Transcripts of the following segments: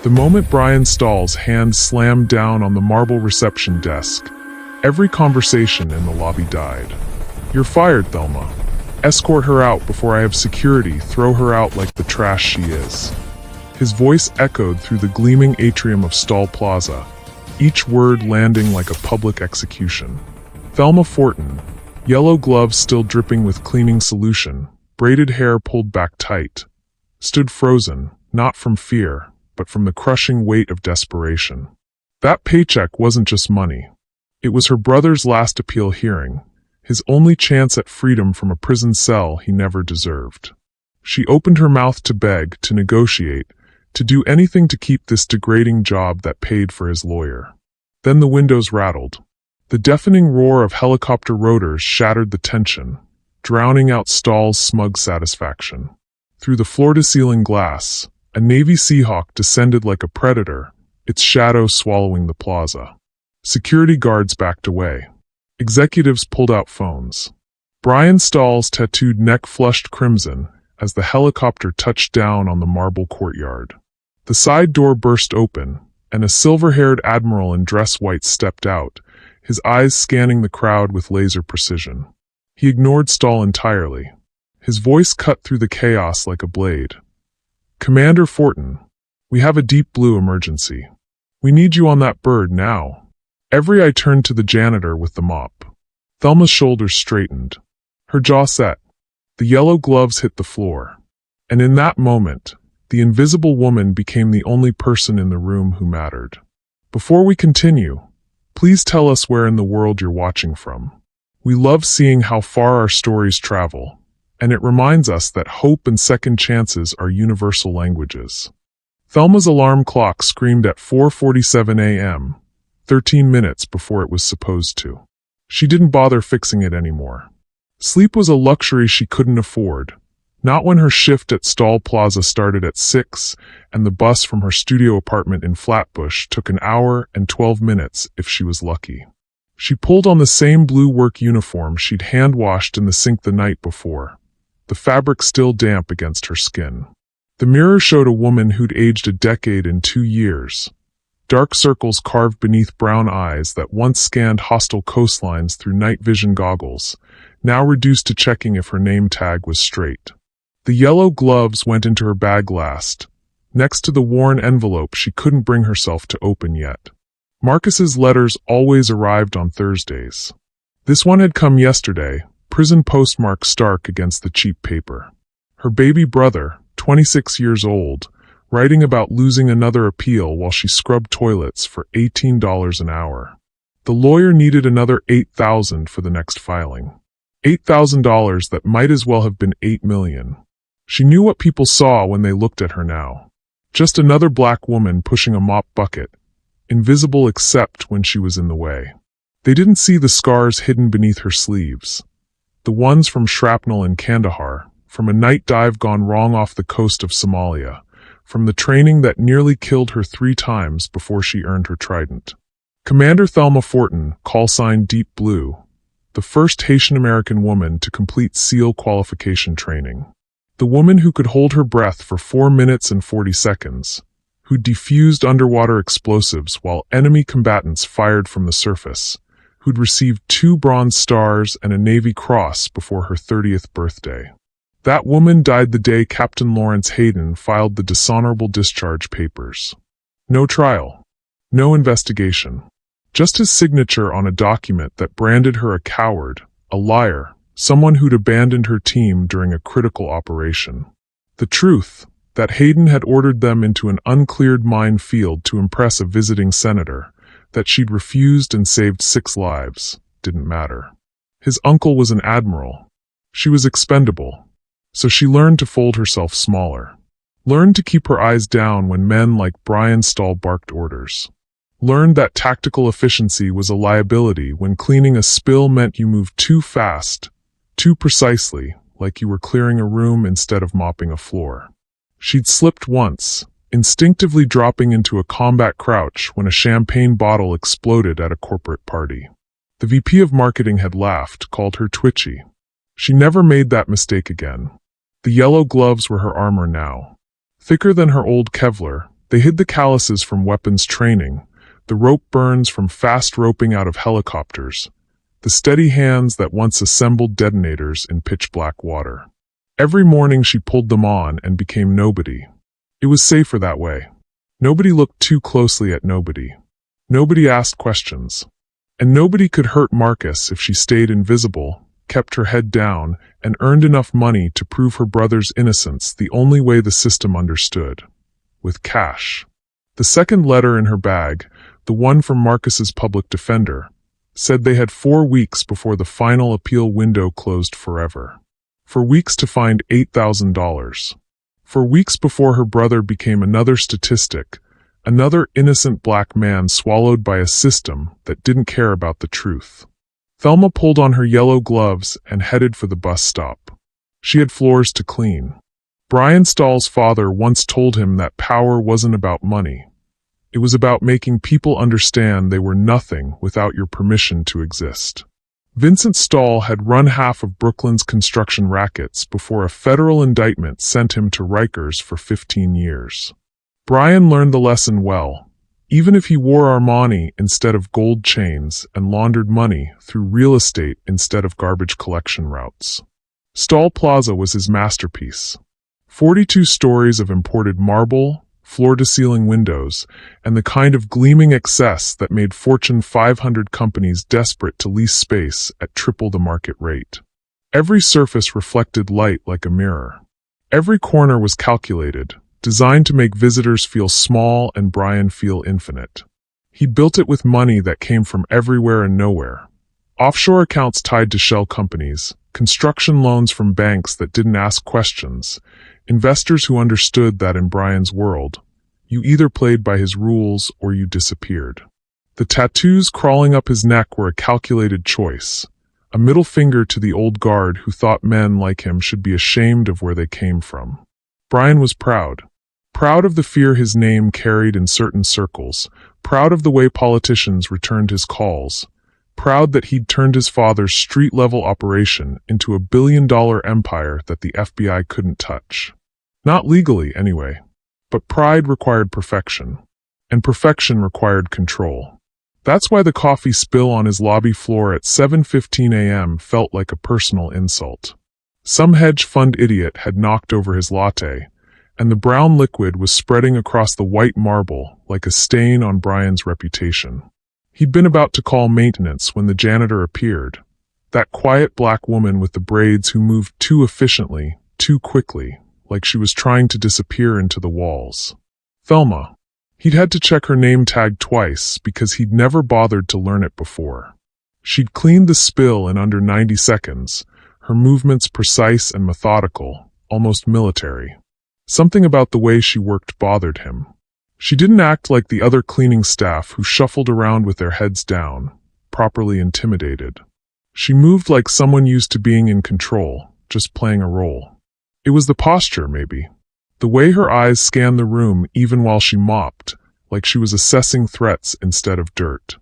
The moment Brian Stahl's hand slammed down on the marble reception desk, every conversation in the lobby died. "You're fired, Thelma. Escort her out before I have security. Throw her out like the trash she is." His voice echoed through the gleaming atrium of Stahl Plaza, each word landing like a public execution. Thelma Fortin, yellow gloves still dripping with cleaning solution, braided hair pulled back tight, stood frozen, not from fear, but from the crushing weight of desperation. That paycheck wasn't just money. It was her brother's last appeal hearing, his only chance at freedom from a prison cell he never deserved. She opened her mouth to beg, to negotiate, to do anything to keep this degrading job that paid for his lawyer. Then the windows rattled. The deafening roar of helicopter rotors shattered the tension, drowning out Stahl's smug satisfaction. Through the floor-to-ceiling glass, a Navy Seahawk descended like a predator, its shadow swallowing the plaza. Security guards backed away. Executives pulled out phones. Brian Stahl's tattooed neck flushed crimson as the helicopter touched down on the marble courtyard. The side door burst open, and a silver-haired Admiral in dress white stepped out, his eyes scanning the crowd with laser precision. He ignored Stahl entirely. His voice cut through the chaos like a blade. "Commander Fortin, we have a deep blue emergency. We need you on that bird now." Every eye turned to the janitor with the mop. Thelma's shoulders straightened. Her jaw set. The yellow gloves hit the floor. And in that moment, the invisible woman became the only person in the room who mattered. "Before we continue, please tell us where in the world you're watching from. We love seeing how far our stories travel, and it reminds us that hope and second chances are universal languages." Thelma's alarm clock screamed at 4:47 a.m., 13 minutes before it was supposed to. She didn't bother fixing it anymore. Sleep was a luxury she couldn't afford, not when her shift at Stahl Plaza started at 6 and the bus from her studio apartment in Flatbush took an hour and 12 minutes if she was lucky. She pulled on the same blue work uniform she'd hand-washed in the sink the night before, the fabric still damp against her skin. The mirror showed a woman who'd aged a decade in 2 years. Dark circles carved beneath brown eyes that once scanned hostile coastlines through night vision goggles, now reduced to checking if her name tag was straight. The yellow gloves went into her bag last, next to the worn envelope she couldn't bring herself to open yet. Marcus's letters always arrived on Thursdays. This one had come yesterday, prison postmark stark against the cheap paper. Her baby brother, 26 years old, writing about losing another appeal while she scrubbed toilets for $18 an hour. The lawyer needed another $8,000 for the next filing. $8,000 that might as well have been $8 million. She knew what people saw when they looked at her now. Just another black woman pushing a mop bucket, invisible except when she was in the way. They didn't see the scars hidden beneath her sleeves. The ones from shrapnel in Kandahar, from a night dive gone wrong off the coast of Somalia, from the training that nearly killed her 3 times before she earned her trident. Commander Thelma Fortin, call sign Deep Blue, the first Haitian-American woman to complete SEAL qualification training. The woman who could hold her breath for 4 minutes and 40 seconds, who defused underwater explosives while enemy combatants fired from the surface, who'd received 2 Bronze Stars and a Navy Cross before her 30th birthday. That woman died the day Captain Lawrence Hayden filed the dishonorable discharge papers. No trial. No investigation. Just his signature on a document that branded her a coward, a liar, someone who'd abandoned her team during a critical operation. The truth, that Hayden had ordered them into an uncleared minefield to impress a visiting senator, that she'd refused and saved 6 lives, didn't matter. His uncle was an admiral. She was expendable. So she learned to fold herself smaller. Learned to keep her eyes down when men like Brian Stahl barked orders. Learned that tactical efficiency was a liability when cleaning a spill meant you moved too fast, too precisely, like you were clearing a room instead of mopping a floor. She'd slipped once, instinctively dropping into a combat crouch when a champagne bottle exploded at a corporate party. The VP of marketing had laughed, called her twitchy. She never made that mistake again. The yellow gloves were her armor now. Thicker than her old Kevlar, They hid the calluses from weapons training, the rope burns from fast roping out of helicopters, the steady hands that once assembled detonators in pitch-black water. Every morning she pulled them on and became nobody. It was safer that way. Nobody looked too closely at nobody. Nobody asked questions. And nobody could hurt Marcus if she stayed invisible, kept her head down, and earned enough money to prove her brother's innocence the only way the system understood. With cash. The second letter in her bag, the one from Marcus's public defender, said they had 4 weeks before the final appeal window closed forever. 4 weeks to find $8,000. 4 weeks before her brother became another statistic, another innocent black man swallowed by a system that didn't care about the truth. Thelma pulled on her yellow gloves and headed for the bus stop. She had floors to clean. Brian Stahl's father once told him that power wasn't about money. It was about making people understand they were nothing without your permission to exist. Vincent Stahl had run half of Brooklyn's construction rackets before a federal indictment sent him to Rikers for 15 years. Brian learned the lesson well. Even if he wore Armani instead of gold chains and laundered money through real estate instead of garbage collection routes. Stahl Plaza was his masterpiece. 42 stories of imported marble, floor-to-ceiling windows, and the kind of gleaming excess that made Fortune 500 companies desperate to lease space at triple the market rate. Every surface reflected light like a mirror. Every corner was calculated, designed to make visitors feel small and Brian feel infinite. He built it with money that came from everywhere and nowhere. Offshore accounts tied to shell companies, construction loans from banks that didn't ask questions, investors who understood that in Brian's world, you either played by his rules or you disappeared. The tattoos crawling up his neck were a calculated choice, a middle finger to the old guard who thought men like him should be ashamed of where they came from. Brian was proud. Proud of the fear his name carried in certain circles, proud of the way politicians returned his calls, proud that he'd turned his father's street-level operation into a billion-dollar empire that the FBI couldn't touch. Not legally, anyway. But pride required perfection. And perfection required control. That's why the coffee spill on his lobby floor at 7:15 a.m. felt like a personal insult. Some hedge fund idiot had knocked over his latte, and the brown liquid was spreading across the white marble like a stain on Brian's reputation. He'd been about to call maintenance when the janitor appeared, that quiet black woman with the braids who moved too efficiently, too quickly, like she was trying to disappear into the walls. Thelma. He'd had to check her name tag twice because he'd never bothered to learn it before. She'd cleaned the spill in under 90 seconds, her movements precise and methodical, almost military. Something about the way she worked bothered him. She didn't act like the other cleaning staff who shuffled around with their heads down, properly intimidated. She moved like someone used to being in control, just playing a role. It was the posture, maybe. The way her eyes scanned the room even while she mopped, like she was assessing threats instead of dirt.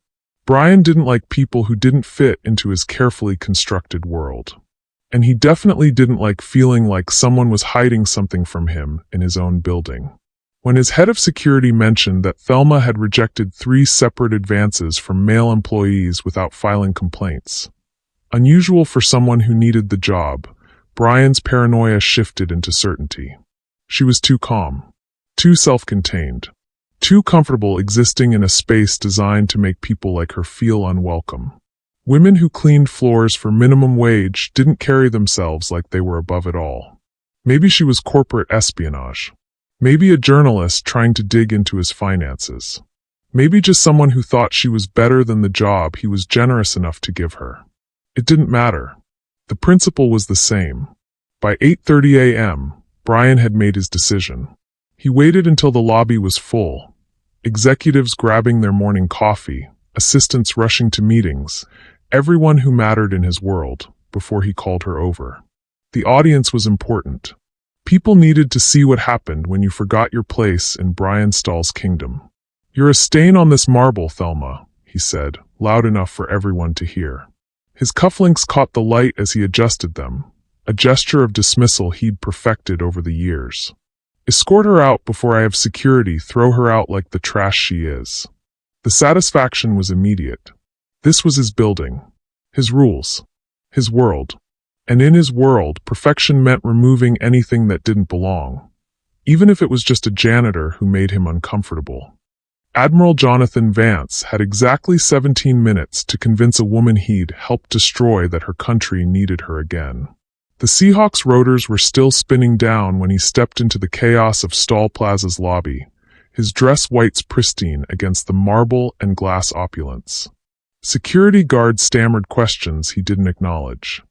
Brian didn't like people who didn't fit into his carefully constructed world. And he definitely didn't like feeling like someone was hiding something from him in his own building. When his head of security mentioned that Thelma had rejected 3 separate advances from male employees without filing complaints, unusual for someone who needed the job, Brian's paranoia shifted into certainty. She was too calm, too self-contained, too comfortable existing in a space designed to make people like her feel unwelcome. Women who cleaned floors for minimum wage didn't carry themselves like they were above it all. Maybe she was corporate espionage. Maybe a journalist trying to dig into his finances. Maybe just someone who thought she was better than the job he was generous enough to give her. It didn't matter. The principle was the same. By 8:30 a.m., Brian had made his decision. He waited until the lobby was full, executives grabbing their morning coffee, assistants rushing to meetings, everyone who mattered in his world, before he called her over. The audience was important. People needed to see what happened when you forgot your place in Brian Stahl's kingdom. "You're a stain on this marble, Thelma," he said, loud enough for everyone to hear. His cufflinks caught the light as he adjusted them, a gesture of dismissal he'd perfected over the years. Escort her out before I have security, throw her out like the trash she is. The satisfaction was immediate. This was his building, his rules, his world. And in his world, perfection meant removing anything that didn't belong, even if it was just a janitor who made him uncomfortable. Admiral Jonathan Vance had exactly 17 minutes to convince a woman he'd helped destroy that her country needed her again. The Seahawks' rotors were still spinning down when he stepped into the chaos of Stahl Plaza's lobby, his dress whites pristine against the marble and glass opulence. Security guards stammered questions he didn't acknowledge.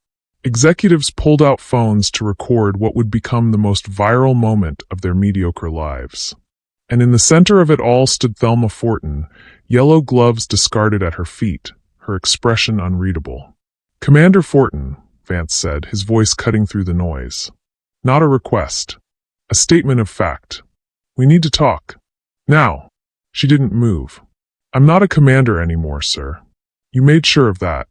Executives pulled out phones to record what would become the most viral moment of their mediocre lives. And in the center of it all stood Thelma Fortin, yellow gloves discarded at her feet, her expression unreadable. "Commander Fortin," Vance said, his voice cutting through the noise. "Not a request. A statement of fact. We need to talk. Now." She didn't move. "I'm not a commander anymore, sir. You made sure of that."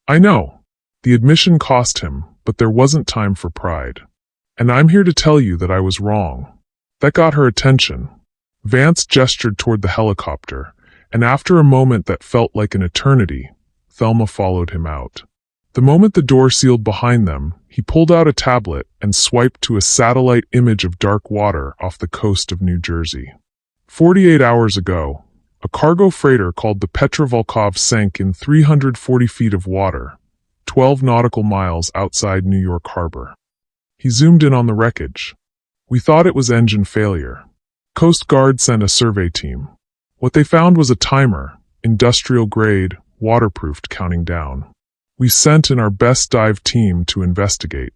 "I know." The admission cost him, but there wasn't time for pride. "And I'm here to tell you that I was wrong." That got her attention. Vance gestured toward the helicopter, and after a moment that felt like an eternity, Thelma followed him out. The moment the door sealed behind them, he pulled out a tablet and swiped to a satellite image of dark water off the coast of New Jersey. 48 hours ago, a cargo freighter called the Petrovolkov sank in 340 feet of water, 12 nautical miles outside New York Harbor. He zoomed in on the wreckage. "We thought it was engine failure. Coast Guard sent a survey team. What they found was a timer, industrial grade, waterproofed, counting down. We sent in our best dive team to investigate."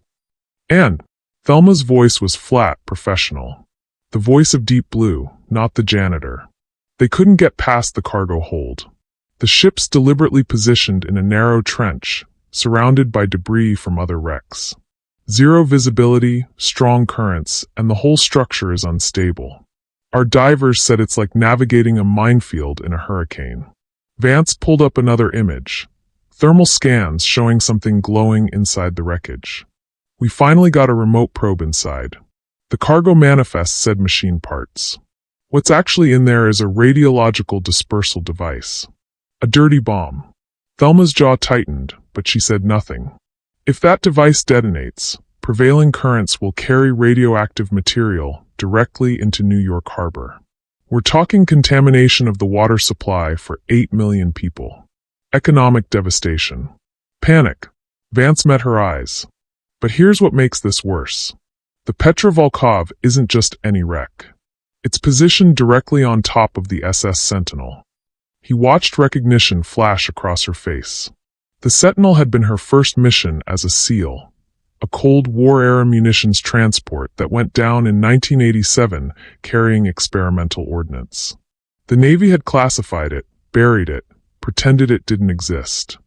And Thelma's voice was flat, professional. The voice of Deep Blue, not the janitor. They couldn't get past the cargo hold. The ship's deliberately positioned in a narrow trench, surrounded by debris from other wrecks. Zero visibility, strong currents, and the whole structure is unstable. Our divers said it's like navigating a minefield in a hurricane. Vance pulled up another image. Thermal scans showing something glowing inside the wreckage. "We finally got a remote probe inside. The cargo manifest said machine parts. What's actually in there is a radiological dispersal device. A dirty bomb." Thelma's jaw tightened, but she said nothing. "If that device detonates, prevailing currents will carry radioactive material directly into New York Harbor. We're talking contamination of the water supply for 8 million people. Economic devastation. Panic." Vance met her eyes. "But here's what makes this worse. The Petrovolkov isn't just any wreck. It's positioned directly on top of the SS Sentinel." He watched recognition flash across her face. The Sentinel had been her first mission as a SEAL, a Cold War-era munitions transport that went down in 1987 carrying experimental ordnance. The Navy had classified it, buried it, pretended it didn't exist.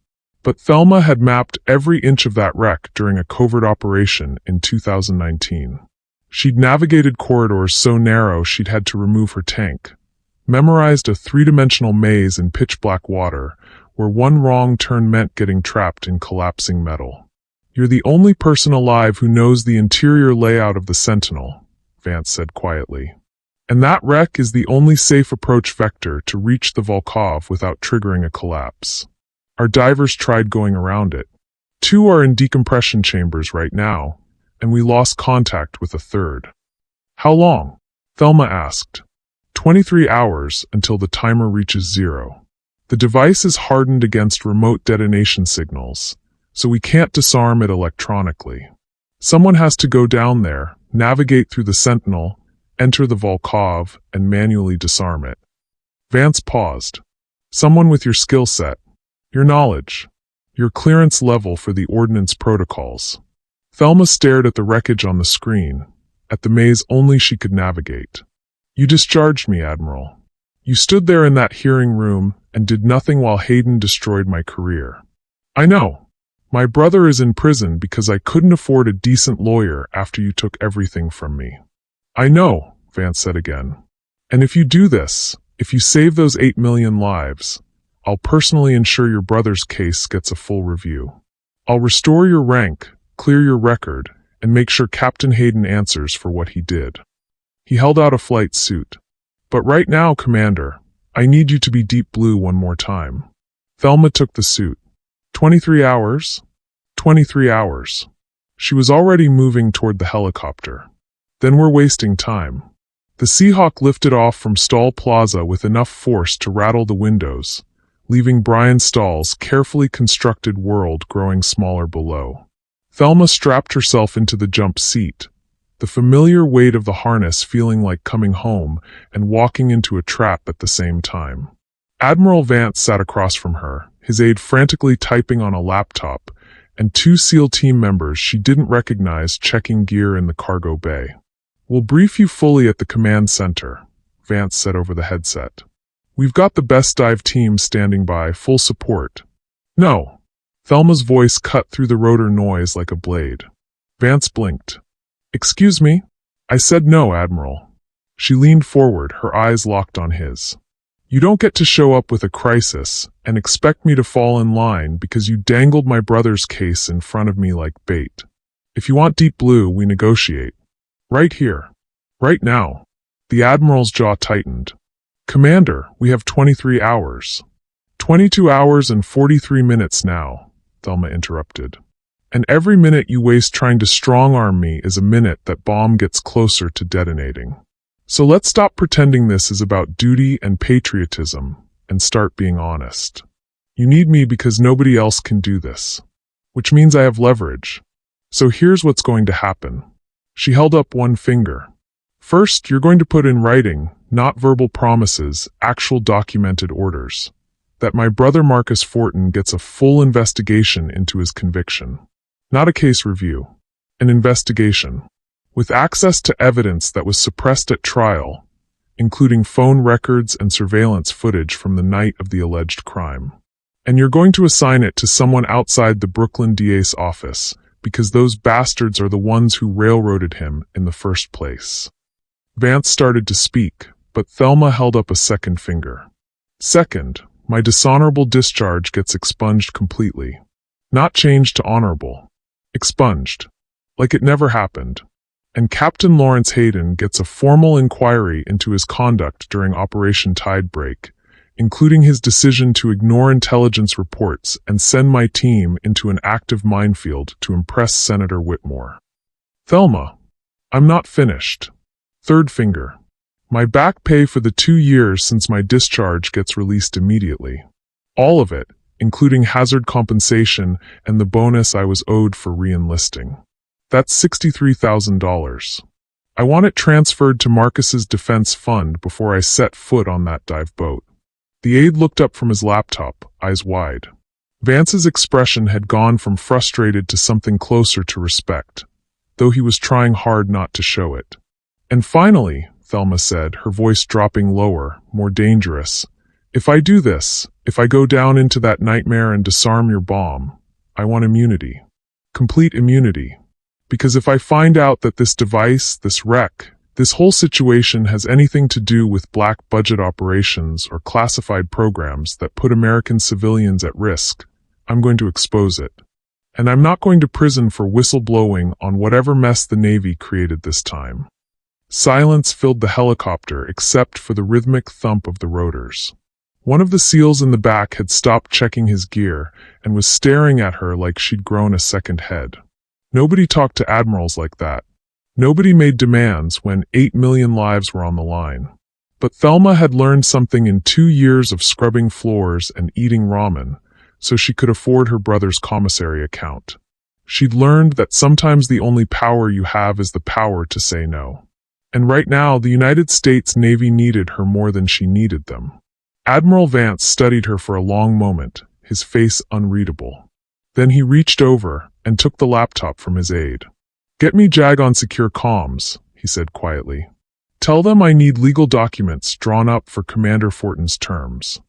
But Thelma had mapped every inch of that wreck during a covert operation in 2019. She'd navigated corridors so narrow she'd had to remove her tank, memorized a three-dimensional maze in pitch-black water, where one wrong turn meant getting trapped in collapsing metal. "You're the only person alive who knows the interior layout of the Sentinel," Vance said quietly. "And that wreck is the only safe approach vector to reach the Volkov without triggering a collapse. Our divers tried going around it. 2 are in decompression chambers right now, and we lost contact with a third." "How long?" Thelma asked. 23 hours until the timer reaches 0. The device is hardened against remote detonation signals, so we can't disarm it electronically. Someone has to go down there, navigate through the Sentinel, enter the Volkov, and manually disarm it. Vance paused. "Someone with your skill set, your knowledge, your clearance level for the ordnance protocols." Thelma stared at the wreckage on the screen, at the maze only she could navigate. "You discharged me, Admiral. You stood there in that hearing room and did nothing while Hayden destroyed my career. I know. My brother is in prison because I couldn't afford a decent lawyer after you took everything from me." "I know," Vance said again. "And if you do this, if you save those 8 million lives, I'll personally ensure your brother's case gets a full review. I'll restore your rank, clear your record, and make sure Captain Hayden answers for what he did." He held out a flight suit. But right now, Commander, I need you to be deep blue one more time. Thelma took the suit. 23 hours? 23 hours. She was already moving toward the helicopter. Then we're wasting time. The Seahawk lifted off from Stahl Plaza with enough force to rattle the windows, leaving Brian Stahl's carefully constructed world growing smaller below. Thelma strapped herself into the jump seat, the familiar weight of the harness feeling like coming home and walking into a trap at the same time. Admiral Vance sat across from her, his aide frantically typing on a laptop, and 2 SEAL team members she didn't recognize checking gear in the cargo bay. "We'll brief you fully at the command center," Vance said over the headset. "We've got the best dive team standing by, full support." "No." Thelma's voice cut through the rotor noise like a blade. Vance blinked. "Excuse me?" "I said no, Admiral." She leaned forward, her eyes locked on his. "You don't get to show up with a crisis and expect me to fall in line because you dangled my brother's case in front of me like bait. If you want deep blue, we negotiate. Right here. Right now." The Admiral's jaw tightened. "Commander, we have 23 hours. 22 hours and 43 minutes now," Thelma interrupted. "And every minute you waste trying to strong-arm me is a minute that bomb gets closer to detonating. So let's stop pretending this is about duty and patriotism and start being honest. You need me because nobody else can do this. Which means I have leverage. So here's what's going to happen." She held up one finger. "First, you're going to put in writing, not verbal promises, actual documented orders, that my brother Marcus Fortin gets a full investigation into his conviction. Not a case review. An investigation. With access to evidence that was suppressed at trial, including phone records and surveillance footage from the night of the alleged crime. And you're going to assign it to someone outside the Brooklyn DA's office, because those bastards are the ones who railroaded him in the first place." Vance started to speak, but Thelma held up a second finger. "Second, my dishonorable discharge gets expunged completely. Not changed to honorable. Expunged. Like it never happened. And Captain Lawrence Hayden gets a formal inquiry into his conduct during Operation Tidebreak, including his decision to ignore intelligence reports and send my team into an active minefield to impress Senator Whitmore." "Thelma, I'm not finished." Third finger. "My back pay for the 2 years since my discharge gets released immediately. All of it, including hazard compensation and the bonus I was owed for re-enlisting. That's $63,000. I want it transferred to Marcus's defense fund before I set foot on that dive boat." The aide looked up from his laptop, eyes wide. Vance's expression had gone from frustrated to something closer to respect, though he was trying hard not to show it. "And finally," Thelma said, her voice dropping lower, more dangerous, "if I do this, if I go down into that nightmare and disarm your bomb, I want immunity. Complete immunity. Because if I find out that this device, this wreck, this whole situation has anything to do with black budget operations or classified programs that put American civilians at risk, I'm going to expose it. And I'm not going to prison for whistleblowing on whatever mess the Navy created this time." Silence filled the helicopter except for the rhythmic thump of the rotors. One of the SEALs in the back had stopped checking his gear and was staring at her like she'd grown a second head. Nobody talked to admirals like that. Nobody made demands when 8 million lives were on the line. But Thelma had learned something in 2 years of scrubbing floors and eating ramen, so she could afford her brother's commissary account. She'd learned that sometimes the only power you have is the power to say no. And right now, the United States Navy needed her more than she needed them. Admiral Vance studied her for a long moment, his face unreadable. Then he reached over and took the laptop from his aide. "Get me JAG on secure comms," he said quietly. "Tell them I need legal documents drawn up for Commander Fortin's terms.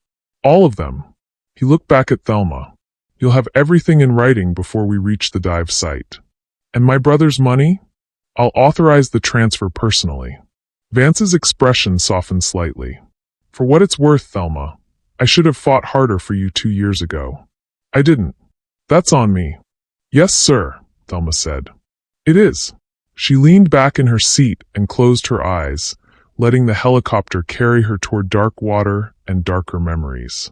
All of them." He looked back at Thelma. "You'll have everything in writing before we reach the dive site. And my brother's money? I'll authorize the transfer personally." Vance's expression softened slightly. "For what it's worth, Thelma, I should have fought harder for you 2 years ago. I didn't. That's on me." "Yes, sir," Thelma said. "It is." She leaned back in her seat and closed her eyes, letting the helicopter carry her toward dark water and darker memories.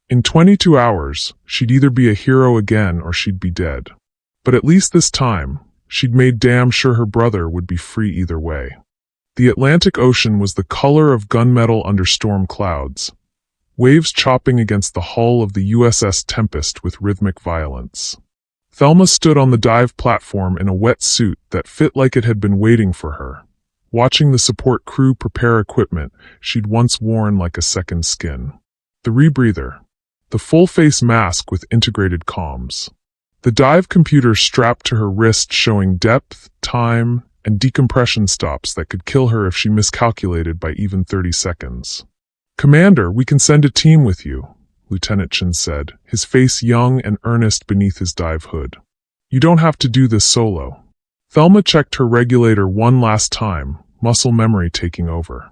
In 22 hours, she'd either be a hero again or she'd be dead. But at least this time, she'd made damn sure her brother would be free either way. The Atlantic Ocean was the color of gunmetal under storm clouds, waves chopping against the hull of the USS Tempest with rhythmic violence. Thelma stood on the dive platform in a wet suit that fit like it had been waiting for her, watching the support crew prepare equipment she'd once worn like a second skin. The rebreather, the full-face mask with integrated comms, the dive computer strapped to her wrist showing depth, time, and decompression stops that could kill her if she miscalculated by even 30 seconds. "Commander, we can send a team with you," Lieutenant Chen said, his face young and earnest beneath his dive hood. "You don't have to do this solo." Thelma checked her regulator one last time, muscle memory taking over.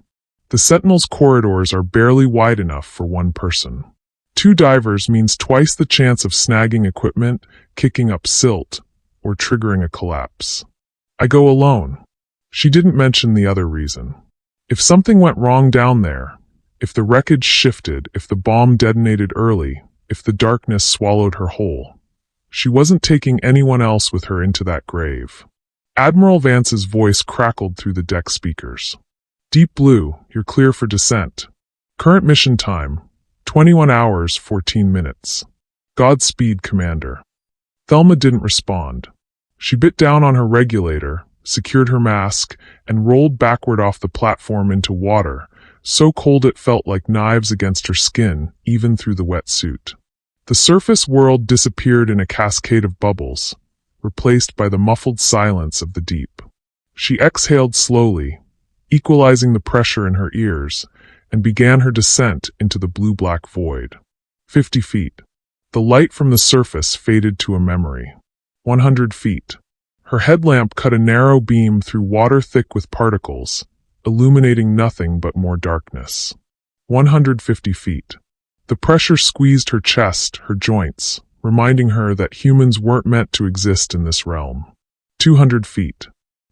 The Sentinel's corridors are barely wide enough for one person. 2 divers means twice the chance of snagging equipment, kicking up silt, or triggering a collapse. "I go alone." She didn't mention the other reason. If something went wrong down there, if the wreckage shifted, if the bomb detonated early, if the darkness swallowed her whole, she wasn't taking anyone else with her into that grave. Admiral Vance's voice crackled through the deck speakers. "Deep Blue, you're clear for descent. Current mission time, 21 hours, 14 minutes. Godspeed, Commander." Thelma didn't respond. She bit down on her regulator, secured her mask, and rolled backward off the platform into water, so cold it felt like knives against her skin, even through the wet suit. The surface world disappeared in a cascade of bubbles, replaced by the muffled silence of the deep. She exhaled slowly, equalizing the pressure in her ears, and began her descent into the blue-black void. 50 feet. The light from the surface faded to a memory. 100 feet. Her headlamp cut a narrow beam through water thick with particles, illuminating nothing but more darkness. 150 feet. The pressure squeezed her chest, her joints, reminding her that humans weren't meant to exist in this realm. 200 feet.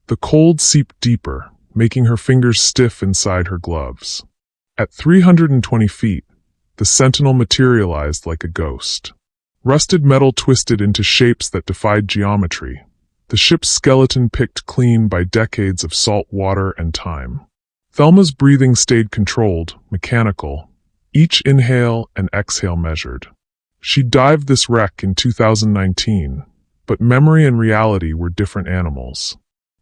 The cold seeped deeper, making her fingers stiff inside her gloves. At 320 feet, the Sentinel materialized like a ghost. Rusted metal twisted into shapes that defied geometry, the ship's skeleton picked clean by decades of salt water and time. Thelma's breathing stayed controlled, mechanical, each inhale and exhale measured. She dived this wreck in 2019, but memory and reality were different animals.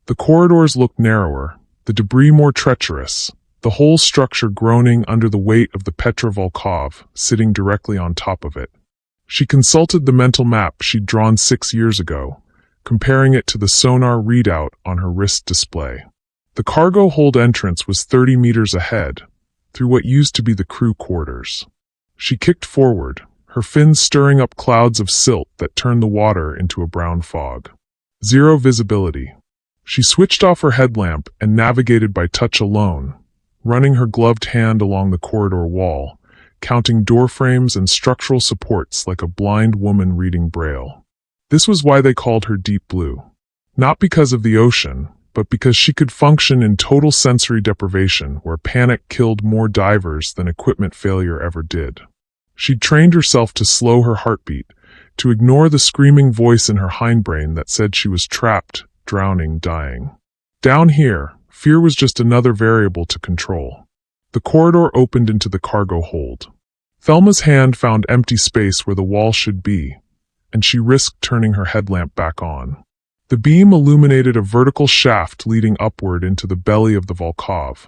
The corridors looked narrower, the debris more treacherous, the whole structure groaning under the weight of the Petra Volkov sitting directly on top of it. She consulted the mental map she'd drawn 6 years ago, comparing it to the sonar readout on her wrist display. The cargo hold entrance was 30 meters ahead, through what used to be the crew quarters. She kicked forward, her fins stirring up clouds of silt that turned the water into a brown fog. Zero visibility. She switched off her headlamp and navigated by touch alone, running her gloved hand along the corridor wall, counting door frames and structural supports like a blind woman reading Braille. This was why they called her Deep Blue. Not because of the ocean, but because she could function in total sensory deprivation where panic killed more divers than equipment failure ever did. She'd trained herself to slow her heartbeat, to ignore the screaming voice in her hindbrain that said she was trapped, drowning, dying. Down here, fear was just another variable to control. The corridor opened into the cargo hold. Thelma's hand found empty space where the wall should be, and she risked turning her headlamp back on. The beam illuminated a vertical shaft leading upward into the belly of the Volkov,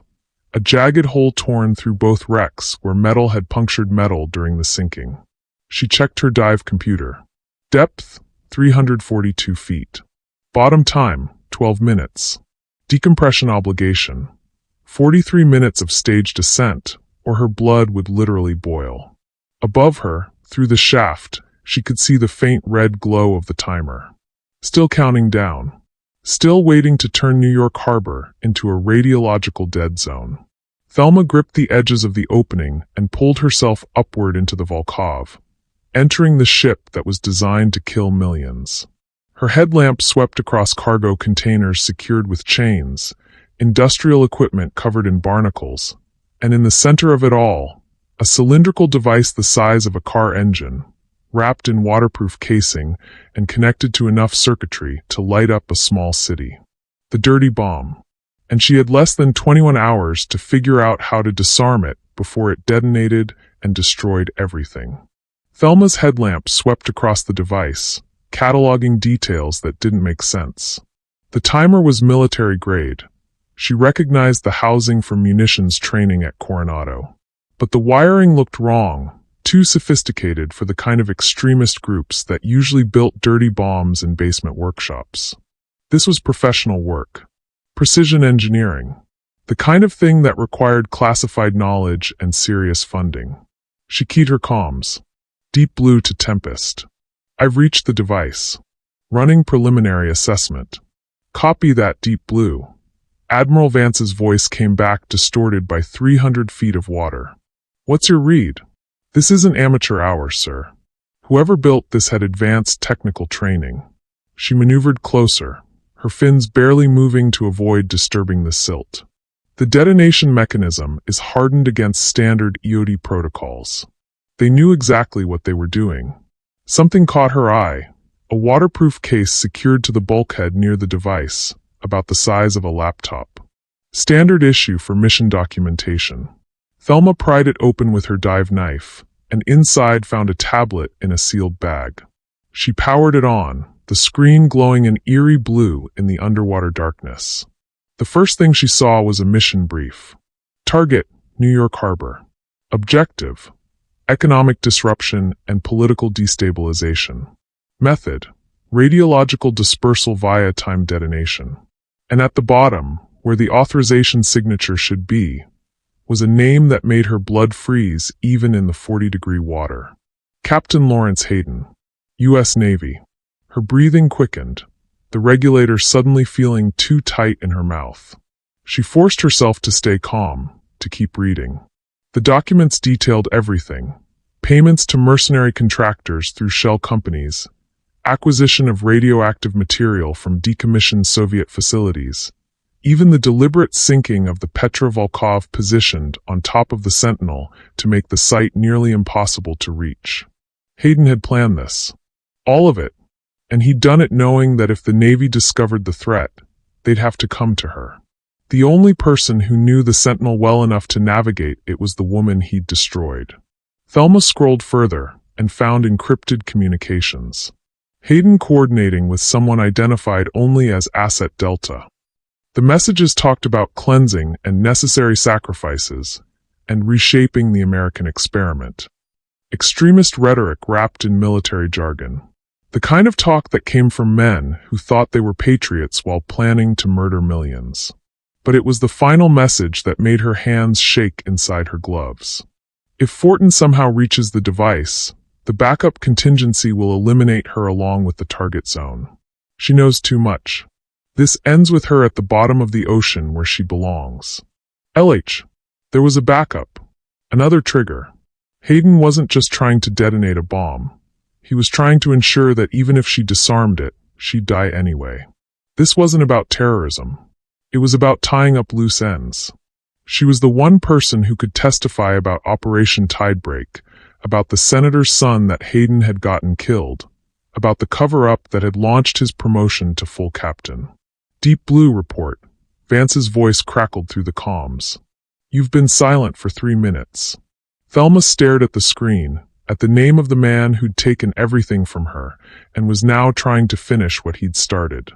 a jagged hole torn through both wrecks where metal had punctured metal during the sinking. She checked her dive computer. Depth, 342 feet. Bottom time, 12 minutes. Decompression obligation, 43 minutes of stage descent, or her blood would literally boil. Above her, through the shaft, she could see the faint red glow of the timer. Still counting down. Still waiting to turn New York Harbor into a radiological dead zone. Thelma gripped the edges of the opening and pulled herself upward into the Volkov, entering the ship that was designed to kill millions. Her headlamp swept across cargo containers secured with chains, industrial equipment covered in barnacles, and in the center of it all, a cylindrical device the size of a car engine, wrapped in waterproof casing and connected to enough circuitry to light up a small city. The dirty bomb. And she had less than 21 hours to figure out how to disarm it before it detonated and destroyed everything. Thelma's headlamp swept across the device, cataloging details that didn't make sense. The timer was military grade. She recognized the housing for munitions training at Coronado. But the wiring looked wrong, too sophisticated for the kind of extremist groups that usually built dirty bombs in basement workshops. This was professional work. Precision engineering. The kind of thing that required classified knowledge and serious funding. She keyed her comms. Deep blue to Tempest. I've reached the device. Running preliminary assessment. Copy that, Deep Blue. Admiral Vance's voice came back distorted by 300 feet of water. What's your read? This isn't amateur hour, sir. Whoever built this had advanced technical training. She maneuvered closer, her fins barely moving to avoid disturbing the silt. The detonation mechanism is hardened against standard EOD protocols. They knew exactly what they were doing. Something caught her eye, a waterproof case secured to the bulkhead near the device, about the size of a laptop. Standard issue for mission documentation. Thelma pried it open with her dive knife, and inside found a tablet in a sealed bag. She powered it on, the screen glowing an eerie blue in the underwater darkness. The first thing she saw was a mission brief. Target, New York Harbor. Objective, economic disruption and political destabilization. Method, radiological dispersal via time detonation. And at the bottom, where the authorization signature should be, was a name that made her blood freeze even in the 40-degree water. Captain Lawrence Hayden, U.S. Navy. Her breathing quickened, the regulator suddenly feeling too tight in her mouth. She forced herself to stay calm, to keep reading. The documents detailed everything: payments to mercenary contractors through shell companies, acquisition of radioactive material from decommissioned Soviet facilities, even the deliberate sinking of the Petra Volkov positioned on top of the Sentinel to make the site nearly impossible to reach. Hayden had planned this. All of it. And he'd done it knowing that if the Navy discovered the threat, they'd have to come to her. The only person who knew the Sentinel well enough to navigate it was the woman he'd destroyed. Thelma scrolled further and found encrypted communications. Hayden coordinating with someone identified only as Asset Delta. The messages talked about cleansing and necessary sacrifices, and reshaping the American experiment. Extremist rhetoric wrapped in military jargon. The kind of talk that came from men who thought they were patriots while planning to murder millions. But it was the final message that made her hands shake inside her gloves. If Fortin somehow reaches the device, the backup contingency will eliminate her along with the target zone. She knows too much. This ends with her at the bottom of the ocean where she belongs. LH. There was a backup. Another trigger. Hayden wasn't just trying to detonate a bomb. He was trying to ensure that even if she disarmed it, she'd die anyway. This wasn't about terrorism. It was about tying up loose ends. She was the one person who could testify about Operation Tidebreak, about the senator's son that Hayden had gotten killed, about the cover-up that had launched his promotion to full captain. Deep Blue report. Vance's voice crackled through the comms. You've been silent for 3 minutes. Thelma stared at the screen, at the name of the man who'd taken everything from her, and was now trying to finish what he'd started.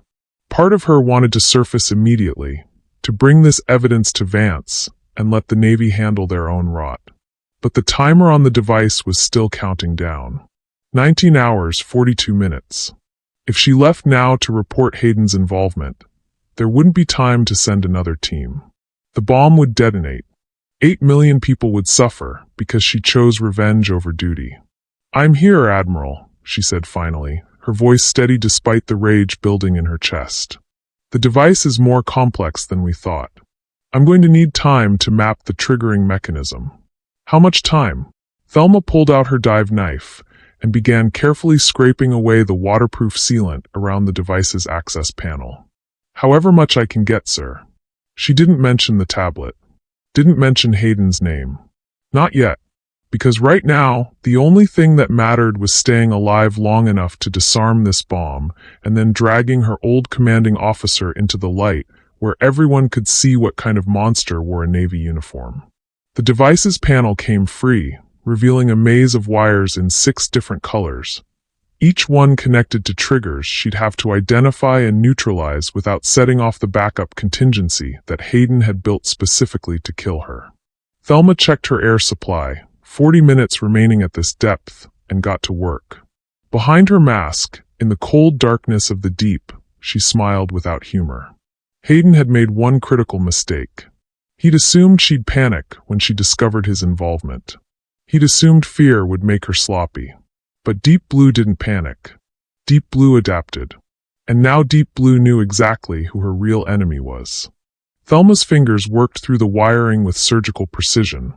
Part of her wanted to surface immediately, to bring this evidence to Vance, and let the Navy handle their own rot. But the timer on the device was still counting down. 19 hours, 42 minutes. If she left now to report Hayden's involvement, there wouldn't be time to send another team. The bomb would detonate. 8 million people would suffer because she chose revenge over duty. I'm here, Admiral, she said finally, her voice steady despite the rage building in her chest. The device is more complex than we thought. I'm going to need time to map the triggering mechanism. How much time? Thelma pulled out her dive knife and began carefully scraping away the waterproof sealant around the device's access panel. However much I can get, sir. She didn't mention the tablet. Didn't mention Hayden's name. Not yet. Because right now, the only thing that mattered was staying alive long enough to disarm this bomb, and then dragging her old commanding officer into the light, where everyone could see what kind of monster wore a Navy uniform. The device's panel came free, revealing a maze of wires in 6 different colors, each one connected to triggers she'd have to identify and neutralize without setting off the backup contingency that Hayden had built specifically to kill her. Thelma checked her air supply, 40 minutes remaining at this depth, and got to work. Behind her mask, in the cold darkness of the deep, she smiled without humor. Hayden had made one critical mistake. He'd assumed she'd panic when she discovered his involvement. He'd assumed fear would make her sloppy. But Deep Blue didn't panic. Deep Blue adapted. And now Deep Blue knew exactly who her real enemy was. Thelma's fingers worked through the wiring with surgical precision,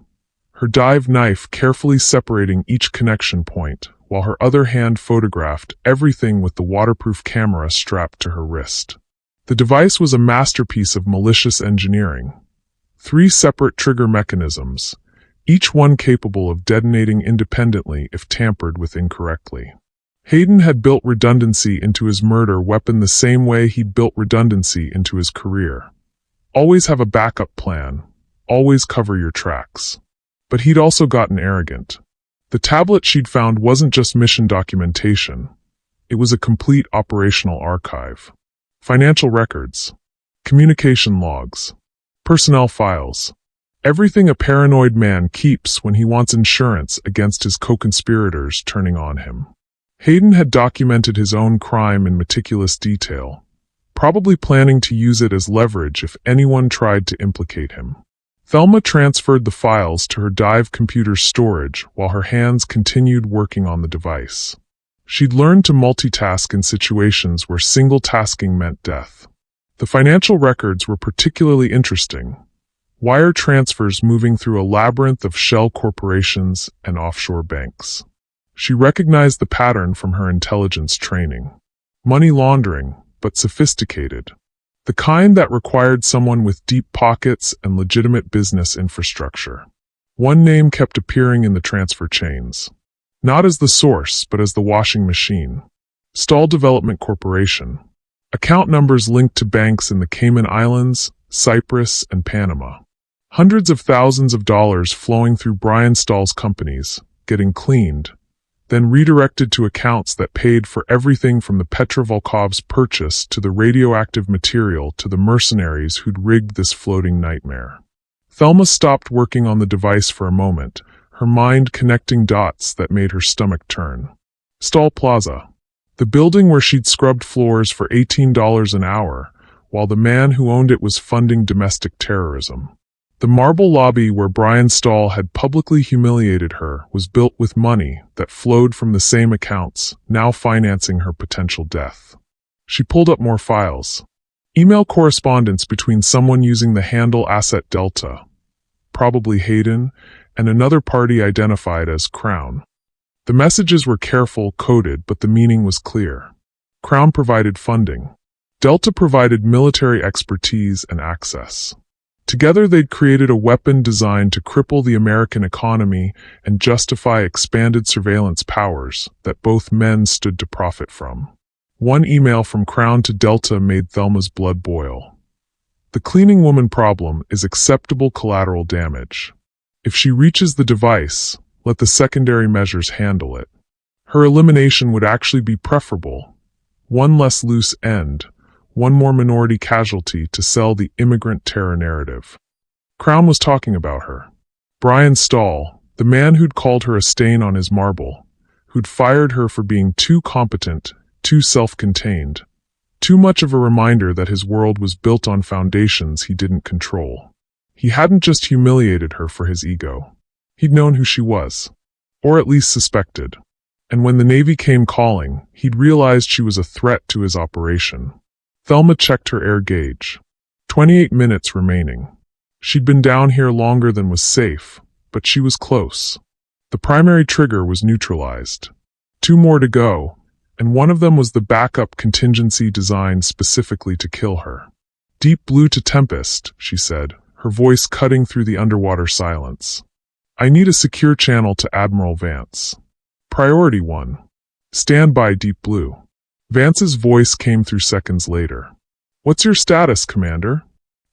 her dive knife carefully separating each connection point, while her other hand photographed everything with the waterproof camera strapped to her wrist. The device was a masterpiece of malicious engineering. 3 separate trigger mechanisms, each one capable of detonating independently if tampered with incorrectly. Hayden had built redundancy into his murder weapon the same way he'd built redundancy into his career. Always have a backup plan, always cover your tracks. But he'd also gotten arrogant. The tablet she'd found wasn't just mission documentation. It was a complete operational archive. Financial records, communication logs, personnel files. Everything a paranoid man keeps when he wants insurance against his co-conspirators turning on him. Hayden had documented his own crime in meticulous detail, probably planning to use it as leverage if anyone tried to implicate him. Thelma transferred the files to her dive computer's storage while her hands continued working on the device. She'd learned to multitask in situations where single tasking meant death. The financial records were particularly interesting. Wire transfers moving through a labyrinth of shell corporations and offshore banks. She recognized the pattern from her intelligence training. Money laundering, but sophisticated. The kind that required someone with deep pockets and legitimate business infrastructure. One name kept appearing in the transfer chains. Not as the source, but as the washing machine. Stahl Development Corporation. Account numbers linked to banks in the Cayman Islands, Cyprus, and Panama. Hundreds of thousands of dollars flowing through Brian Stahl's companies, getting cleaned, then redirected to accounts that paid for everything from the Petrovolkov's purchase to the radioactive material to the mercenaries who'd rigged this floating nightmare. Thelma stopped working on the device for a moment, her mind connecting dots that made her stomach turn. Stahl Plaza, the building where she'd scrubbed floors for $18 an hour, while the man who owned it was funding domestic terrorism. The marble lobby where Brian Stahl had publicly humiliated her was built with money that flowed from the same accounts, now financing her potential death. She pulled up more files. Email correspondence between someone using the handle Asset Delta, probably Hayden, and another party identified as Crown. The messages were careful, coded, but the meaning was clear. Crown provided funding. Delta provided military expertise and access. Together they'd created a weapon designed to cripple the American economy and justify expanded surveillance powers that both men stood to profit from. One email from Crown to Delta made Thelma's blood boil. The cleaning woman problem is acceptable collateral damage. If she reaches the device, let the secondary measures handle it. Her elimination would actually be preferable. One less loose end. One more minority casualty to sell the immigrant terror narrative. Crown was talking about her. Brian Stahl, the man who'd called her a stain on his marble, who'd fired her for being too competent, too self-contained, too much of a reminder that his world was built on foundations he didn't control. He hadn't just humiliated her for his ego. He'd known who she was, or at least suspected. And when the Navy came calling, he'd realized she was a threat to his operation. Thelma checked her air gauge. 28 minutes remaining. She'd been down here longer than was safe, but she was close. The primary trigger was neutralized. 2 more to go, and one of them was the backup contingency designed specifically to kill her. Deep blue to Tempest, she said, her voice cutting through the underwater silence. I need a secure channel to Admiral Vance. Priority 1. Stand by, Deep Blue. Vance's voice came through seconds later. What's your status, Commander?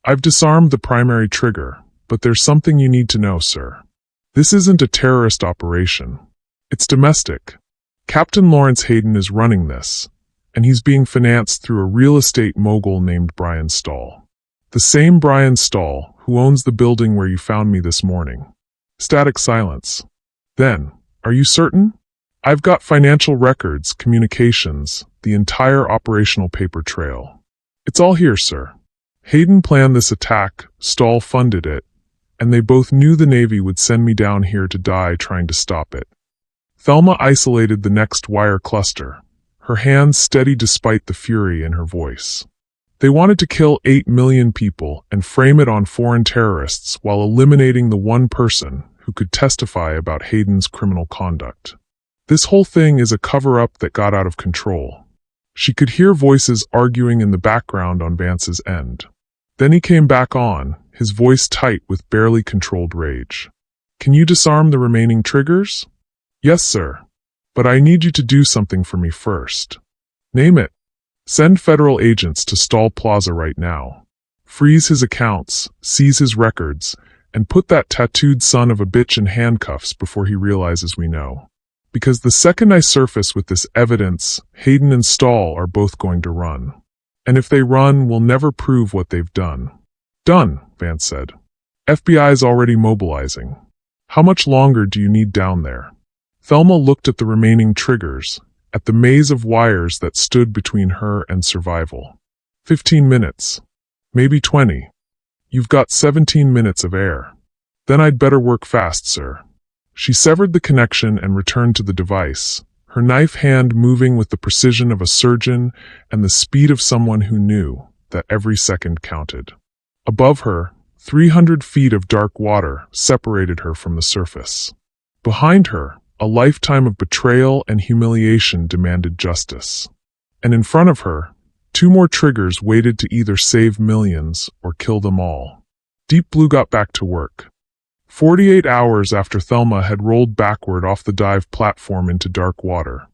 I've disarmed the primary trigger, but there's something you need to know, sir. This isn't a terrorist operation. It's domestic. Captain Lawrence Hayden is running this, and he's being financed through a real estate mogul named Brian Stahl. The same Brian Stahl who owns the building where you found me this morning. Static silence. Then, are you certain? I've got financial records, communications, the entire operational paper trail. It's all here, sir. Hayden planned this attack, Stahl funded it, and they both knew the Navy would send me down here to die trying to stop it. Thelma isolated the next wire cluster, her hands steady despite the fury in her voice. They wanted to kill 8 million people and frame it on foreign terrorists while eliminating the one person who could testify about Hayden's criminal conduct. This whole thing is a cover-up that got out of control. She could hear voices arguing in the background on Vance's end. Then he came back on, his voice tight with barely controlled rage. Can you disarm the remaining triggers? Yes, sir. But I need you to do something for me first. Name it. Send federal agents to Stahl Plaza right now. Freeze his accounts, seize his records, and put that tattooed son of a bitch in handcuffs before he realizes we know. Because the second I surface with this evidence, Hayden and Stahl are both going to run. And if they run, we'll never prove what they've done. Done, Vance said. FBI's already mobilizing. How much longer do you need down there? Thelma looked at the remaining triggers, at the maze of wires that stood between her and survival. 15 minutes. Maybe 20. You've got 17 minutes of air. Then I'd better work fast, sir. She severed the connection and returned to the device, her knife hand moving with the precision of a surgeon and the speed of someone who knew that every second counted. Above her, 300 feet of dark water separated her from the surface. Behind her, a lifetime of betrayal and humiliation demanded justice. And in front of her, 2 more triggers waited to either save millions or kill them all. Deep Blue got back to work. 48 hours after Thelma had rolled backward off the dive platform into dark water,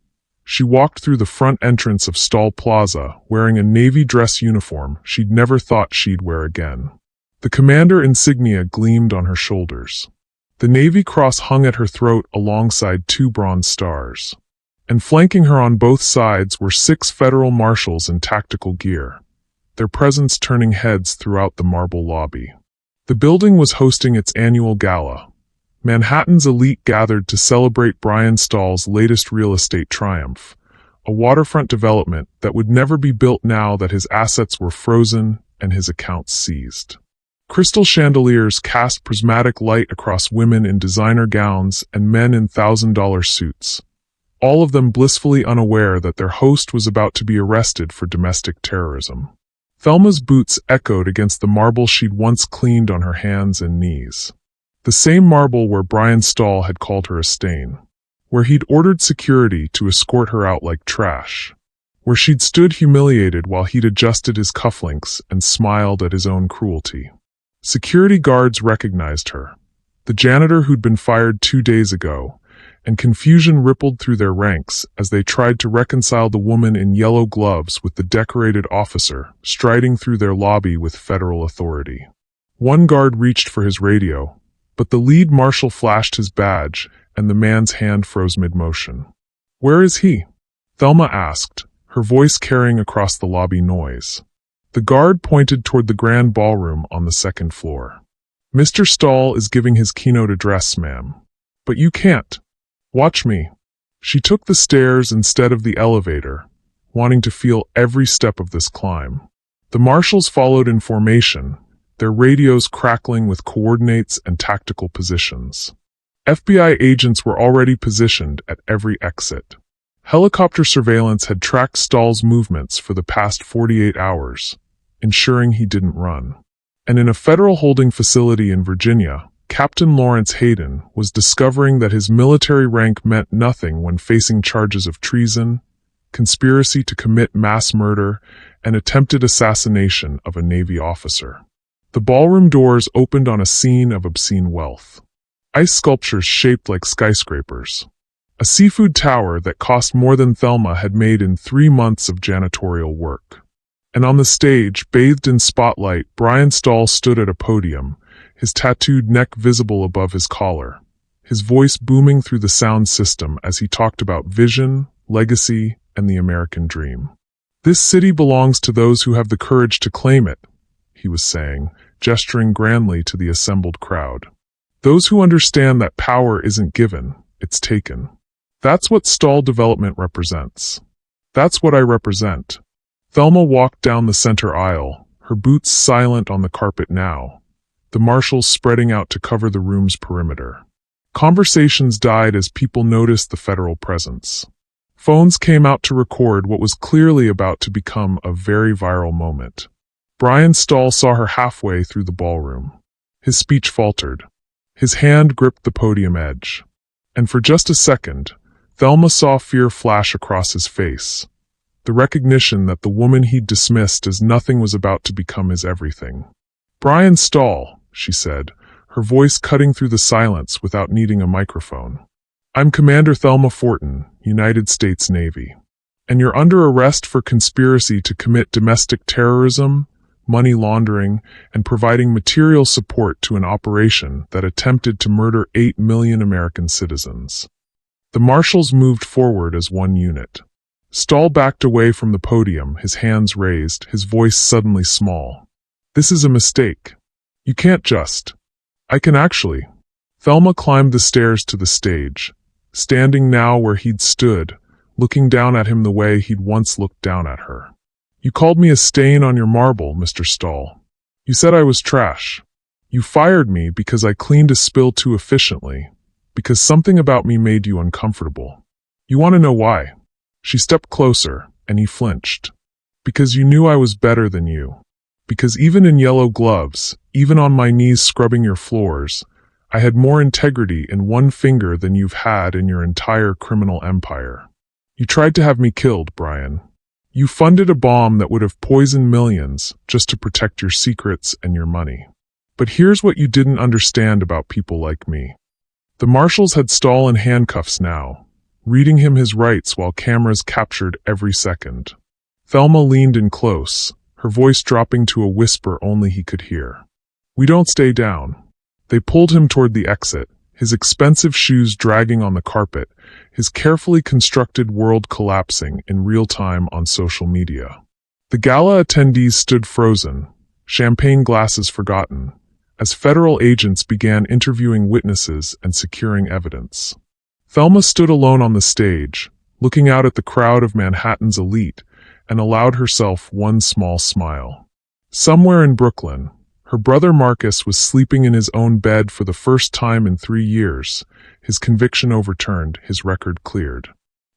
she walked through the front entrance of Stahl Plaza wearing a Navy dress uniform she'd never thought she'd wear again. The commander insignia gleamed on her shoulders. The Navy cross hung at her throat alongside 2 bronze stars. And flanking her on both sides were 6 federal marshals in tactical gear, their presence turning heads throughout the marble lobby. The building was hosting its annual gala. Manhattan's elite gathered to celebrate Brian Stahl's latest real estate triumph, a waterfront development that would never be built now that his assets were frozen and his accounts seized. Crystal chandeliers cast prismatic light across women in designer gowns and men in $1,000 suits, all of them blissfully unaware that their host was about to be arrested for domestic terrorism. Thelma's boots echoed against the marble she'd once cleaned on her hands and knees. The same marble where Brian Stahl had called her a stain, where he'd ordered security to escort her out like trash, where she'd stood humiliated while he'd adjusted his cufflinks and smiled at his own cruelty. Security guards recognized her, the janitor who'd been fired 2 days ago, and confusion rippled through their ranks as they tried to reconcile the woman in yellow gloves with the decorated officer striding through their lobby with federal authority. One guard reached for his radio, but the lead marshal flashed his badge and the man's hand froze mid-motion. "Where is he?" Thelma asked, her voice carrying across the lobby noise. The guard pointed toward the grand ballroom on the 2nd floor. "Mr. Stahl is giving his keynote address, ma'am. But you can't. Watch me." She took the stairs instead of the elevator, wanting to feel every step of this climb. The marshals followed in formation, their radios crackling with coordinates and tactical positions. FBI agents were already positioned at every exit. Helicopter surveillance had tracked Stahl's movements for the past 48 hours, ensuring he didn't run. And in a federal holding facility in Virginia, Captain Lawrence Hayden was discovering that his military rank meant nothing when facing charges of treason, conspiracy to commit mass murder, an attempted assassination of a Navy officer. The ballroom doors opened on a scene of obscene wealth. Ice sculptures shaped like skyscrapers. A seafood tower that cost more than Thelma had made in 3 months of janitorial work. And on the stage, bathed in spotlight, Brian Stahl stood at a podium, his tattooed neck visible above his collar, his voice booming through the sound system as he talked about vision, legacy, and the American dream. "This city belongs to those who have the courage to claim it," he was saying, gesturing grandly to the assembled crowd. "Those who understand that power isn't given, it's taken. That's what Stahl development represents. That's what I represent." Thelma walked down the center aisle, her boots silent on the carpet now, the marshals spreading out to cover the room's perimeter. Conversations died as people noticed the federal presence. Phones came out to record what was clearly about to become a very viral moment. Brian Stahl saw her halfway through the ballroom. His speech faltered. His hand gripped the podium edge. And for just a second, Thelma saw fear flash across his face. The recognition that the woman he'd dismissed as nothing was about to become his everything. "Brian Stahl," she said, her voice cutting through the silence without needing a microphone. "I'm Commander Thelma Fortin, United States Navy. And you're under arrest for conspiracy to commit domestic terrorism, money laundering, and providing material support to an operation that attempted to murder 8 million American citizens." The marshals moved forward as one unit. Stahl backed away from the podium, his hands raised, his voice suddenly small. "This is a mistake. You can't just. I can actually." Thelma climbed the stairs to the stage, standing now where he'd stood, looking down at him the way he'd once looked down at her. "You called me a stain on your marble, Mr. Stahl. You said I was trash. You fired me because I cleaned a spill too efficiently, because something about me made you uncomfortable. You want to know why?" She stepped closer, and he flinched. "Because you knew I was better than you. Because even in yellow gloves, even on my knees scrubbing your floors, I had more integrity in one finger than you've had in your entire criminal empire. You tried to have me killed, Brian. You funded a bomb that would have poisoned millions just to protect your secrets and your money. But here's what you didn't understand about people like me." The marshals had Stahl in handcuffs now, reading him his rights while cameras captured every second. Thelma leaned in close, her voice dropping to a whisper only he could hear. "We don't stay down." They pulled him toward the exit, his expensive shoes dragging on the carpet, his carefully constructed world collapsing in real time on social media. The gala attendees stood frozen, champagne glasses forgotten, as federal agents began interviewing witnesses and securing evidence. Thelma stood alone on the stage, looking out at the crowd of Manhattan's elite, and allowed herself one small smile. Somewhere in Brooklyn, her brother Marcus was sleeping in his own bed for the first time in 3 years, his conviction overturned, his record cleared.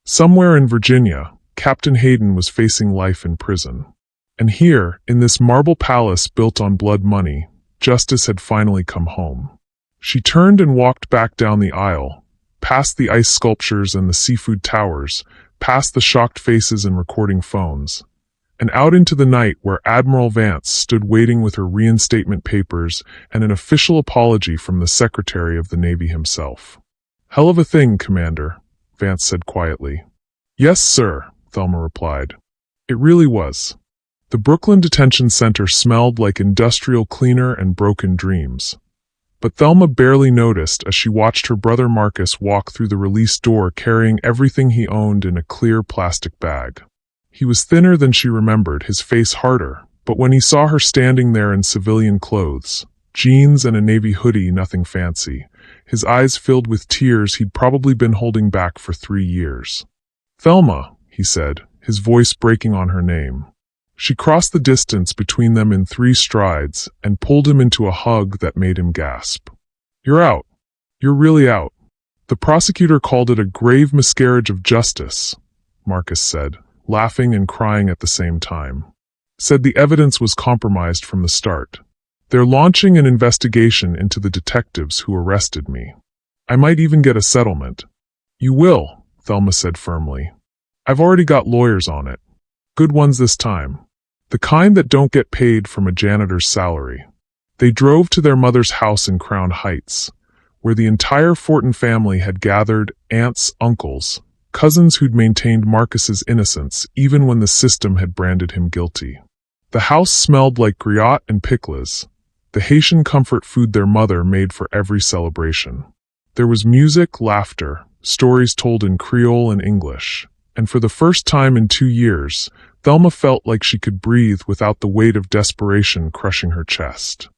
Somewhere in Virginia, Captain Hayden was facing life in prison. And here, in this marble palace built on blood money, justice had finally come home. She turned and walked back down the aisle, past the ice sculptures and the seafood towers, past the shocked faces and recording phones, and out into the night where Admiral Vance stood waiting with her reinstatement papers and an official apology from the Secretary of the Navy himself. "Hell of a thing, Commander," Vance said quietly. "Yes, sir," Thelma replied. "It really was." The Brooklyn Detention Center smelled like industrial cleaner and broken dreams. But Thelma barely noticed as she watched her brother Marcus walk through the release door carrying everything he owned in a clear plastic bag. He was thinner than she remembered, his face harder, but when he saw her standing there in civilian clothes, jeans and a navy hoodie, nothing fancy, his eyes filled with tears he'd probably been holding back for 3 years. "Thelma," he said, his voice breaking on her name. She crossed the distance between them in 3 strides and pulled him into a hug that made him gasp. "You're out. You're really out." "The prosecutor called it a grave miscarriage of justice," Marcus said, laughing and crying at the same time. "Said the evidence was compromised from the start. They're launching an investigation into the detectives who arrested me. I might even get a settlement." "You will," Thelma said firmly. "I've already got lawyers on it. Good ones this time." The kind that don't get paid from a janitor's salary. They drove to their mother's house in Crown Heights, where the entire Fortin family had gathered, aunts, uncles, cousins who'd maintained Marcus's innocence even when the system had branded him guilty. The house smelled like griot and pickles, the Haitian comfort food their mother made for every celebration. There was music, laughter, stories told in Creole and English, and for the first time in 2 years, Thelma felt like she could breathe without the weight of desperation crushing her chest.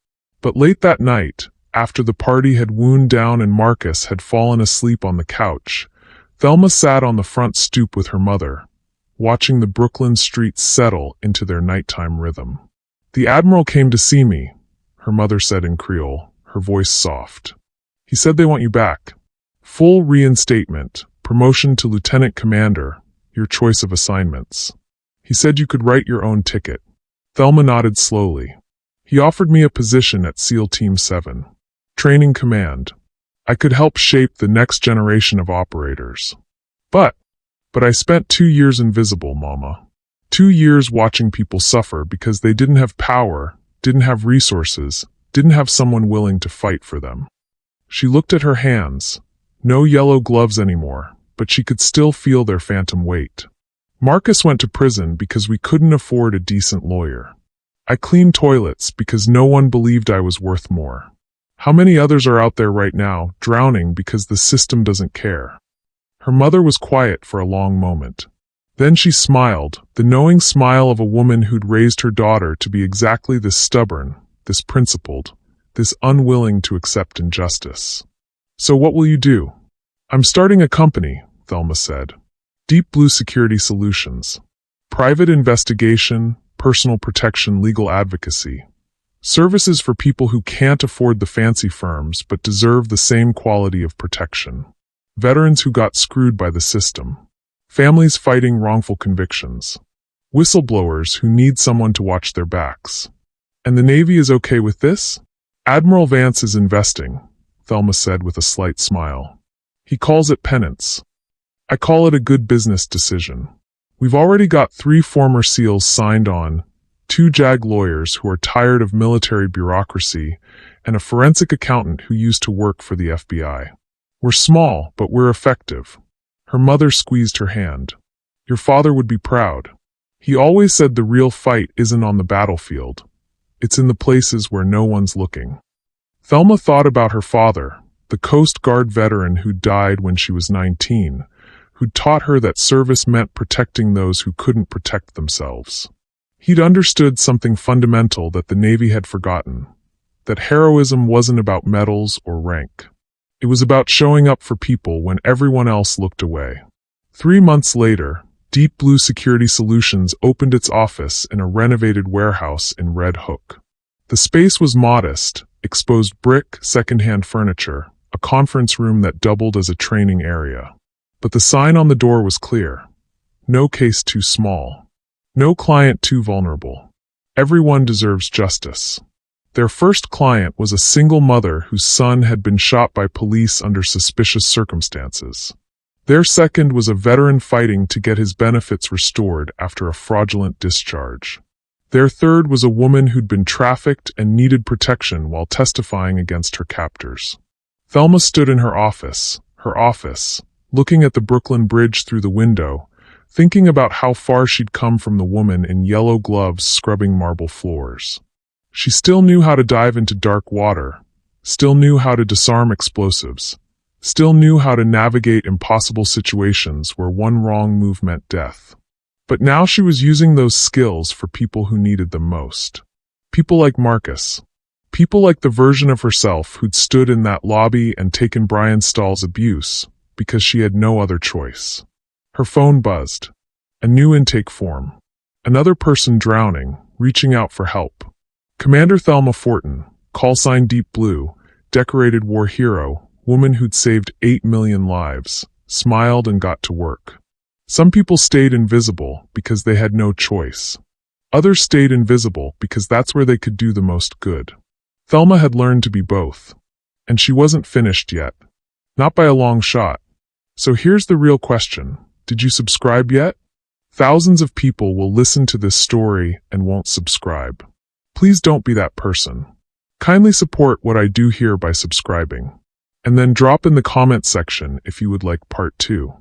But late that night, after the party had wound down and Marcus had fallen asleep on the couch, Thelma sat on the front stoop with her mother, watching the Brooklyn streets settle into their nighttime rhythm. "The Admiral came to see me," her mother said in Creole, her voice soft. "He said they want you back. Full reinstatement, promotion to lieutenant commander, your choice of assignments. He said you could write your own ticket." Thelma nodded slowly. "He offered me a position at SEAL Team 7. Training command. I could help shape the next generation of operators. But I spent 2 years invisible, Mama. 2 years watching people suffer because they didn't have power, didn't have resources, didn't have someone willing to fight for them." She looked at her hands. No yellow gloves anymore, but she could still feel their phantom weight. "Marcus went to prison because we couldn't afford a decent lawyer. I cleaned toilets because no one believed I was worth more. How many others are out there right now, drowning because the system doesn't care?" Her mother was quiet for a long moment. Then she smiled, the knowing smile of a woman who'd raised her daughter to be exactly this stubborn, this principled, this unwilling to accept injustice. "So what will you do?" "I'm starting a company," Thelma said. "Deep Blue Security Solutions. Private investigation, personal protection, legal advocacy. Services for people who can't afford the fancy firms but deserve the same quality of protection. Veterans who got screwed by the system. Families fighting wrongful convictions. Whistleblowers who need someone to watch their backs. And the Navy is okay with this?" "Admiral Vance is investing," Thelma said with a slight smile. "He calls it penance. I call it a good business decision. We've already got 3 former SEALs signed on, 2 JAG lawyers who are tired of military bureaucracy, and a forensic accountant who used to work for the FBI. We're small, but we're effective." Her mother squeezed her hand. "Your father would be proud. He always said the real fight isn't on the battlefield. It's in the places where no one's looking." Thelma thought about her father, the Coast Guard veteran who died when she was 19, who'd taught her that service meant protecting those who couldn't protect themselves. He'd understood something fundamental that the Navy had forgotten, that heroism wasn't about medals or rank. It was about showing up for people when everyone else looked away. 3 months later, Deep Blue Security Solutions opened its office in a renovated warehouse in Red Hook. The space was modest, exposed brick, secondhand furniture, a conference room that doubled as a training area. But the sign on the door was clear. No case too small. No client too vulnerable. Everyone deserves justice. Their first client was a single mother whose son had been shot by police under suspicious circumstances. Their second was a veteran fighting to get his benefits restored after a fraudulent discharge. Their third was a woman who'd been trafficked and needed protection while testifying against her captors. Thelma stood in her office, looking at the Brooklyn Bridge through the window, thinking about how far she'd come from the woman in yellow gloves scrubbing marble floors. She still knew how to dive into dark water, still knew how to disarm explosives, still knew how to navigate impossible situations where one wrong move meant death. But now she was using those skills for people who needed them most. People like Marcus. People like the version of herself who'd stood in that lobby and taken Brian Stahl's abuse because she had no other choice. Her phone buzzed. A new intake form. Another person drowning, reaching out for help. Commander Thelma Fortin, call sign Deep Blue, decorated war hero, woman who'd saved 8 million lives, smiled and got to work. Some people stayed invisible because they had no choice. Others stayed invisible because that's where they could do the most good. Thelma had learned to be both. And she wasn't finished yet. Not by a long shot. So here's the real question. Did you subscribe yet? Thousands of people will listen to this story and won't subscribe. Please don't be that person. Kindly support what I do here by subscribing. And then drop in the comment section if you would like part 2.